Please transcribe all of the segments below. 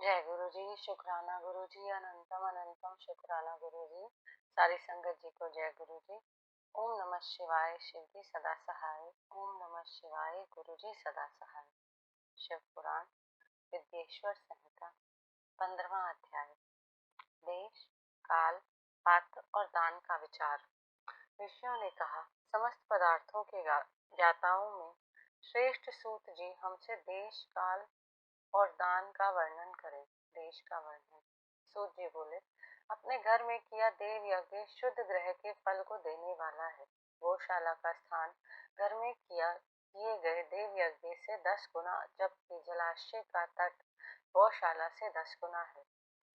जय गुरु जी। शुक्राना गुरु जी। अनंतम अनंतम शुक्राना गुरु जी। सारी संगत जी को जय गुरु जी। ओम नमः शिवाय। शिव जी सदा सहाय। ओम नमः शिवाय। गुरु जी सदा सहाय। शिव पुराण विद्येश्वर संहिता 15वां अध्याय। देश, काल, पात्र और दान का विचार। ऋषियों ने कहा, समस्त पदार्थों के ज्ञाताओं में श्रेष्ठ सूत जी हमसे देश, काल और दान का वर्णन करें। देश का वर्णन। सूत जी बोले, अपने घर में किया देव यज्ञ शुद्ध ग्रह के फल को देने वाला है। गौशाला का स्थान घर में किए गए देव यज्ञ से 10 गुना, जबकि जलाशय का तट गौशाला से 10 गुना है।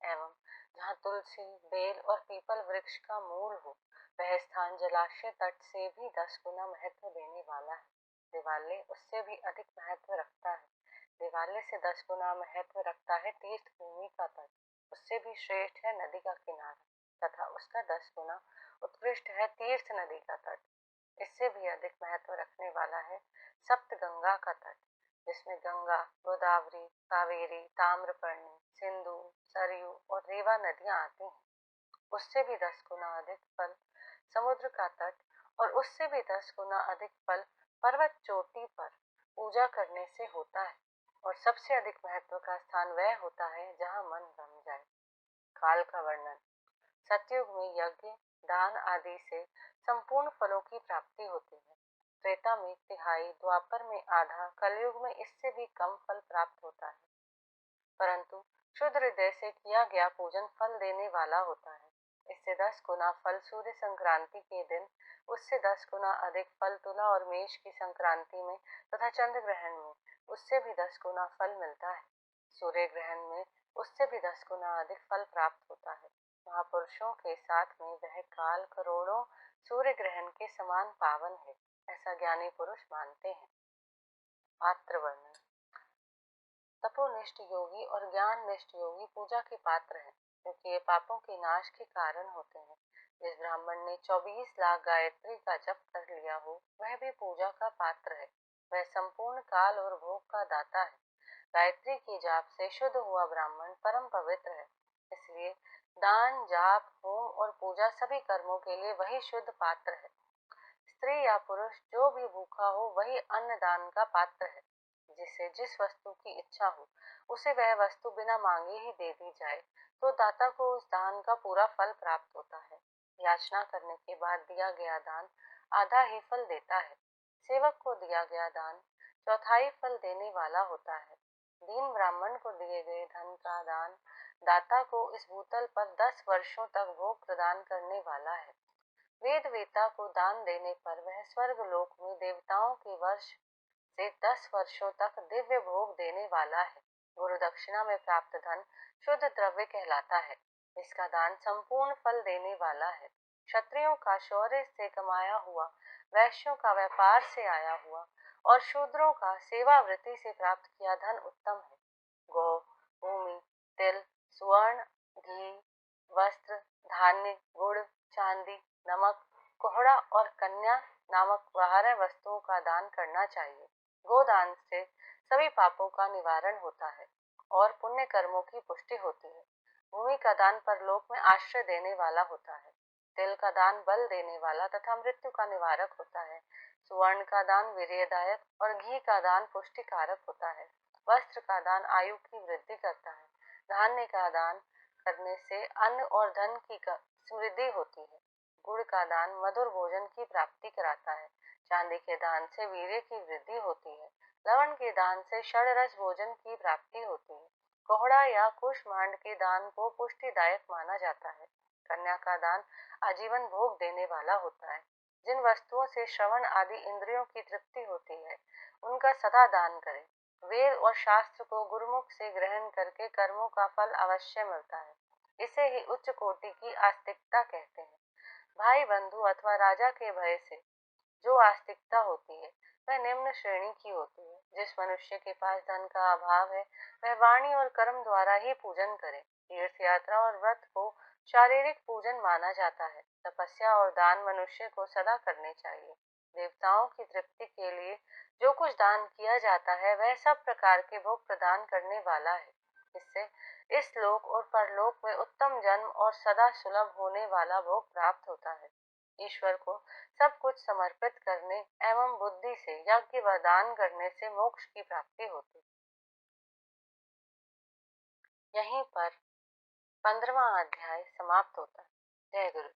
एवं जहाँ तुलसी, बेल और पीपल वृक्ष का मूल हो, वह स्थान जलाशय तट से भी 10 गुना महत्व देने वाला है। दिवाले उससे भी अधिक महत्व रखता है। दिवाले से 10 गुना महत्व रखता है तीर्थ भूमि का तट। उससे भी श्रेष्ठ है नदी का किनारा तथा उसका 10 गुना उत्कृष्ट है तीर्थ नदी का तट। इससे भी अधिक महत्व रखने वाला है सप्त गंगा का तट, जिसमें गंगा, गोदावरी, कावेरी, ताम्रपर्णी, सिंधु, सरयू और रेवा नदियां आती हैं। उससे भी 10 गुना अधिक फल समुद्र का तट, और उससे भी 10 गुना अधिक फल पर्वत चोटी पर पूजा करने से होता है। और सबसे अधिक महत्व का स्थान वह होता है जहाँ मन रम जाए। काल का वर्णन। सतयुग में यज्ञ, दान आदि से संपूर्ण फलों की प्राप्ति होती है। त्रेता में तिहाई, द्वापर में आधा, कलयुग में इससे भी कम फल प्राप्त होता है। परंतु शुद्ध हृदय से किया गया पूजन फल देने वाला होता है। इससे 10 गुना फल सूर्य संक्रांति के दिन, उससे 10 गुना अधिक फल तुला और मेष की संक्रांति में तथा चंद्र ग्रहण में उससे भी 10 गुना फल मिलता है। सूर्य ग्रहण में उससे भी 10 गुना अधिक फल प्राप्त होता है। महापुरुषों के साथ में वह काल करोड़ों सूर्य ग्रहण के समान पावन है, ऐसा ज्ञानी पुरुष मानते हैं। पात्र वर्णन। तपोनिष्ठ योगी और ज्ञान निष्ठ योगी पूजा के पात्र हैं, क्योंकि ये पापों के नाश के कारण होते हैं। जिस ब्राह्मण ने 24 लाख गायत्री का जप कर लिया हो, वह भी पूजा का पात्र है। वह संपूर्ण काल और भोग का दाता है। गायत्री की जाप से शुद्ध हुआ ब्राह्मण परम पवित्र है। इसलिए दान, जाप, होम और पूजा सभी कर्मों के लिए वही शुद्ध पात्र है। स्त्री या पुरुष जो भी भूखा हो, वही अन्न दान का पात्र है। जिसे जिस वस्तु की इच्छा हो, उसे वह वस्तु बिना मांगे ही दे दी जाए, तो दाता को उस दान का पूरा फल प्राप्त होता है। याचना करने के बाद दिया गया दान आधा ही फल देता है। सेवक को दिया गया दान चौथाई फल देने वाला होता है। दीन ब्राह्मण को दिए गए धन का दान दाता को इस भूतल पर 10 वर्षों तक भोग प्रदान करने वाला है। वेद वेता को दान देने पर वह स्वर्ग लोक में देवताओं के वर्ष से 10 वर्षों तक दिव्य भोग देने वाला है। गुरु दक्षिणा में प्राप्त धन शुद्ध द्रव्य कहलाता है। इसका दान संपूर्ण फल देने वाला है। क्षत्रियों का शौर्य से कमाया हुआ, वैश्यों का व्यापार से आया हुआ और शूद्रों का सेवावृत्ति से प्राप्त किया धन उत्तम है। गौ, भूमि, तिल, स्वर्ण, घी, वस्त्र, धान्य, गुड़, चांदी, नमक, कोहड़ा और कन्या नामक 12 वस्तुओं का दान करना चाहिए। गोदान से सभी पापों का निवारण होता है और पुण्य कर्मों की पुष्टि होती है। भूमि का दान परलोक में आश्रय देने वाला होता है। तिल का दान बल देने वाला तथा मृत्यु का निवारक होता है। सुवर्ण का दान वीर्यदायक और घी का दान पुष्टिकारक होता है। वस्त्र का दान आयु की वृद्धि करता है। धान्य का दान करने से अन्न और धन की समृद्धि होती है। गुड़ का दान मधुर भोजन की प्राप्ति कराता है। चांदी के दान से वीर्य की वृद्धि होती है। लवण के दान से षडरस भोजन की प्राप्ति होती है। कोहड़ा या कुष्मांड के दान को पुष्टिदायक माना जाता है। कन्या का दान आजीवन भोग देने वाला होता है। जिन वस्तुओं से श्रवण आदि इंद्रियों की तृप्ति होती है, उनका सदा दान करें। वेद और शास्त्र को गुरुमुख से ग्रहण करके कर्मों का फल अवश्य मिलता है। इसे ही उच्च कोटि की आस्तिकता कहते हैं। भाई बंधु अथवा राजा के भय से जो आस्तिकता होती है, वह निम्न श्रेणी की होती है। जिस मनुष्य के पास धन का अभाव है, वह वाणी और कर्म द्वारा ही पूजन करे। तीर्थ यात्रा और व्रत को शारीरिक पूजन माना जाता है। तपस्या और दान मनुष्य को सदा करने चाहिए। देवताओं की तृप्ति के लिए जो कुछ दान किया जाता है, वह सब प्रकार के भोग प्रदान करने वाला है। इससे इस लोक और परलोक में उत्तम जन्म और सदा सुलभ होने वाला भोग प्राप्त होता है। ईश्वर को सब कुछ समर्पित करने एवं बुद्धि से यज्ञ व दान करने से मोक्ष की प्राप्ति होती। यहीं पर 15वां अध्याय समाप्त होता है। जय गुरु।